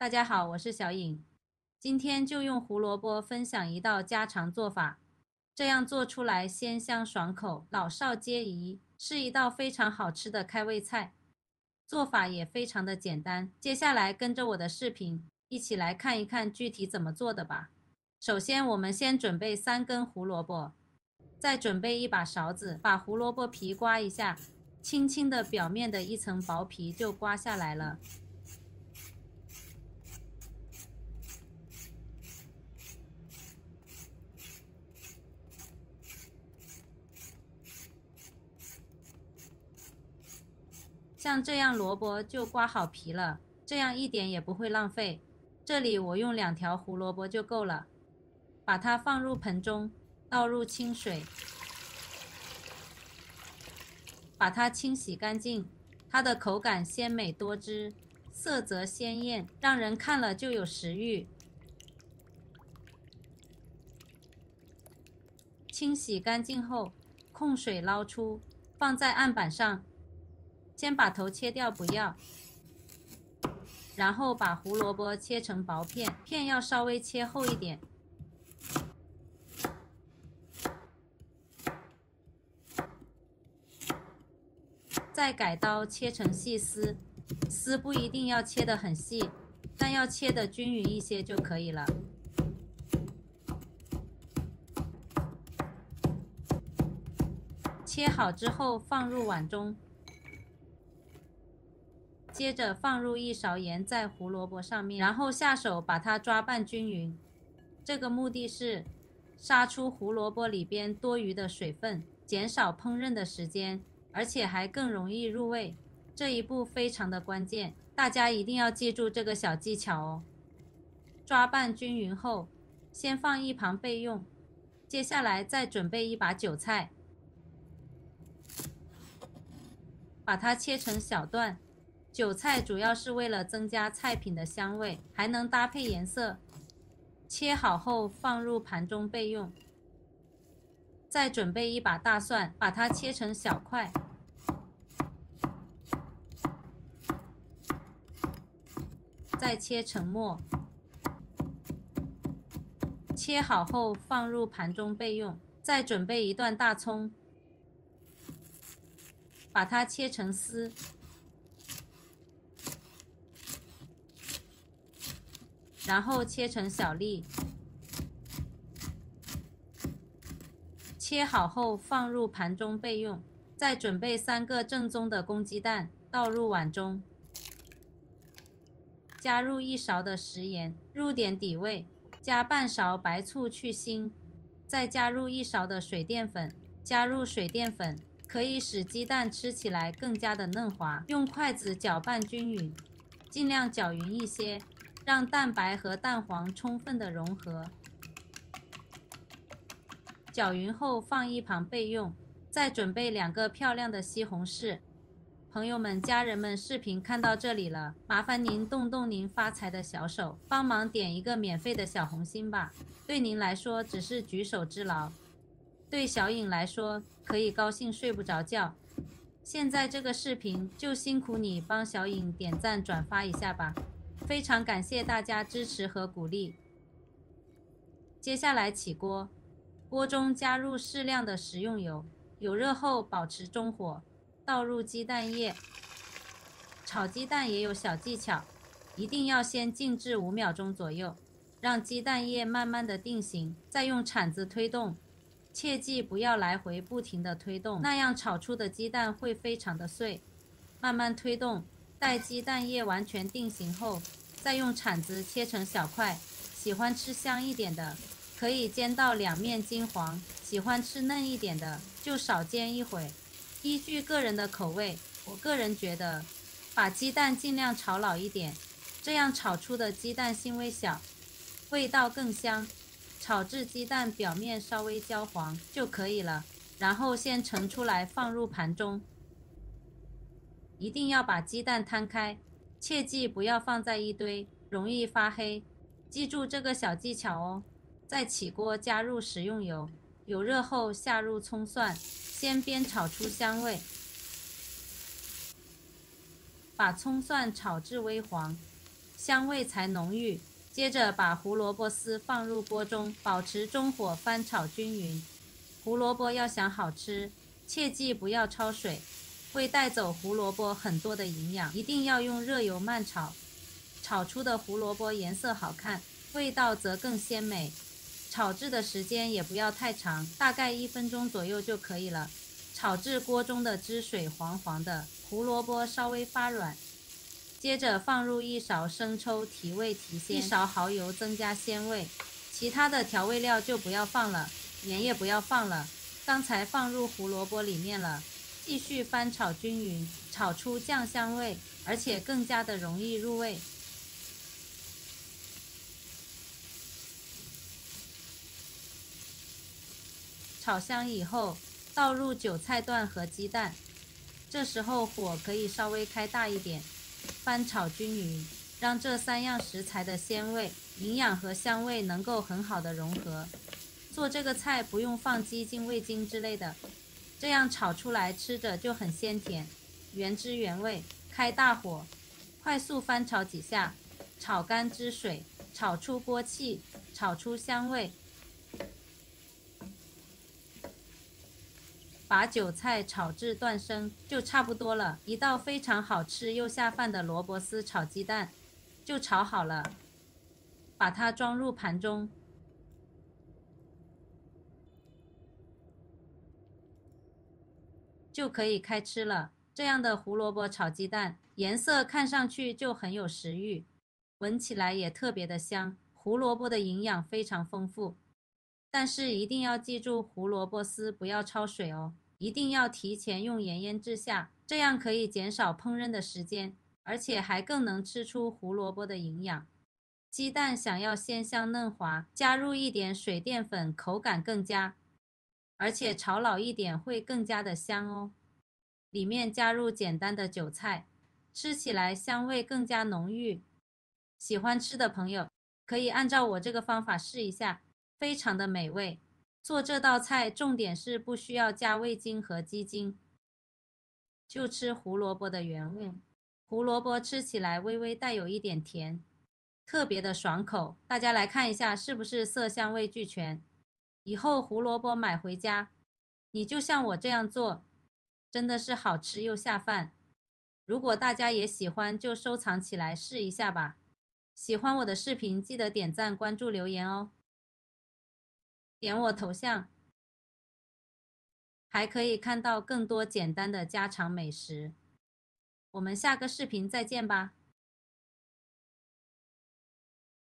大家好，我是小颖，今天就用胡萝卜分享一道家常做法，这样做出来鲜香爽口，老少皆宜，是一道非常好吃的开胃菜。做法也非常的简单，接下来跟着我的视频一起来看一看具体怎么做的吧。首先，我们先准备3根胡萝卜，再准备一把勺子，把胡萝卜皮刮一下，轻轻的表面的一层薄皮就刮下来了。像这样萝卜就刮好皮了，这样一点也不会浪费。这里我用2条胡萝卜就够了，把它放入盆中，倒入清水，把它清洗干净。它的口感鲜美多汁，色泽鲜艳，让人看了就有食欲。清洗干净后，控水捞出，放在案板上。先把头切掉不要，然后把胡萝卜切成薄片，片要稍微切厚一点。再改刀切成细丝，丝不一定要切得很细，但要切得均匀一些就可以了。切好之后放入碗中。接着放入1勺盐在胡萝卜上面，然后下手把它抓拌均匀。这个目的是杀出胡萝卜里边多余的水分，减少烹饪的时间，而且还更容易入味。这一步非常的关键，大家一定要记住这个小技巧哦。抓拌均匀后，先放一旁备用。接下来再准备一把韭菜，把它切成小段。韭菜主要是为了增加菜品的香味，还能搭配颜色。切好后放入盘中备用。再准备一把大蒜，把它切成小块。再切成末。切好后放入盘中备用。再准备一段大葱，把它切成丝。然后切成小粒，切好后放入盘中备用。再准备3个正宗的公鸡蛋，倒入碗中，加入1勺的食盐，入点底味，加半勺白醋去腥，再加入1勺的水淀粉。加入水淀粉可以使鸡蛋吃起来更加的嫩滑。用筷子搅拌均匀，尽量搅匀一些，让蛋白和蛋黄充分的融合。搅匀后放一旁备用。再准备2个漂亮的西红柿。朋友们、家人们，视频看到这里了，麻烦您动动您发财的小手，帮忙点一个免费的小红心吧。对您来说只是举手之劳，对小颖来说可以高兴睡不着觉。现在这个视频就辛苦你帮小颖点赞转发一下吧。非常感谢大家支持和鼓励。接下来起锅，锅中加入适量的食用油，油热后保持中火，倒入鸡蛋液。炒鸡蛋也有小技巧，一定要先静置5秒钟左右，让鸡蛋液慢慢的定型，再用铲子推动，切记不要来回不停的推动，那样炒出的鸡蛋会非常的碎。慢慢推动，待鸡蛋液完全定型后，再用铲子切成小块。喜欢吃香一点的，可以煎到2面金黄；喜欢吃嫩一点的，就少煎一会。依据个人的口味，我个人觉得，把鸡蛋尽量炒老一点，这样炒出的鸡蛋腥味小，味道更香。炒至鸡蛋表面稍微焦黄就可以了，然后先盛出来放入盘中。一定要把鸡蛋摊开，切记不要放在一堆，容易发黑。记住这个小技巧哦。再起锅加入食用油，油热后下入葱蒜，先煸炒出香味，把葱蒜炒至微黄，香味才浓郁。接着把胡萝卜丝放入锅中，保持中火翻炒均匀。胡萝卜要想好吃，切记不要焯水，会带走胡萝卜很多的营养。一定要用热油慢炒，炒出的胡萝卜颜色好看，味道则更鲜美。炒制的时间也不要太长，大概1分钟左右就可以了。炒至锅中的汁水黄黄的，胡萝卜稍微发软。接着放入1勺生抽提味提鲜，1勺蚝油增加鲜味，其他的调味料就不要放了，盐也不要放了，刚才放入胡萝卜里面了。继续翻炒均匀，炒出酱香味，而且更加的容易入味。炒香以后，倒入韭菜段和鸡蛋，这时候火可以稍微开大一点。翻炒均匀，让这3样食材的鲜味、营养和香味能够很好的融合。做这个菜不用放鸡精、味精之类的，这样炒出来吃着就很鲜甜，原汁原味。开大火，快速翻炒几下，炒干汁水，炒出锅气，炒出香味。把韭菜炒至断生就差不多了。一道非常好吃又下饭的萝卜丝炒鸡蛋就炒好了，把它装入盘中，就可以开吃了。这样的胡萝卜炒鸡蛋，颜色看上去就很有食欲，闻起来也特别的香。胡萝卜的营养非常丰富，但是一定要记住胡萝卜丝不要焯水哦。一定要提前用盐腌制下，这样可以减少烹饪的时间，而且还更能吃出胡萝卜的营养。鸡蛋想要鲜香嫩滑，加入一点水淀粉，口感更佳，而且炒老一点会更加的香哦。里面加入简单的韭菜，吃起来香味更加浓郁。喜欢吃的朋友可以按照我这个方法试一下，非常的美味。做这道菜重点是不需要加味精和鸡精，就吃胡萝卜的原味。胡萝卜吃起来微微带有一点甜，特别的爽口。大家来看一下是不是色香味俱全？以后胡萝卜买回家，你就像我这样做，真的是好吃又下饭。如果大家也喜欢，就收藏起来试一下吧。喜欢我的视频，记得点赞、关注、留言哦。点我头像，还可以看到更多简单的家常美食。我们下个视频再见吧。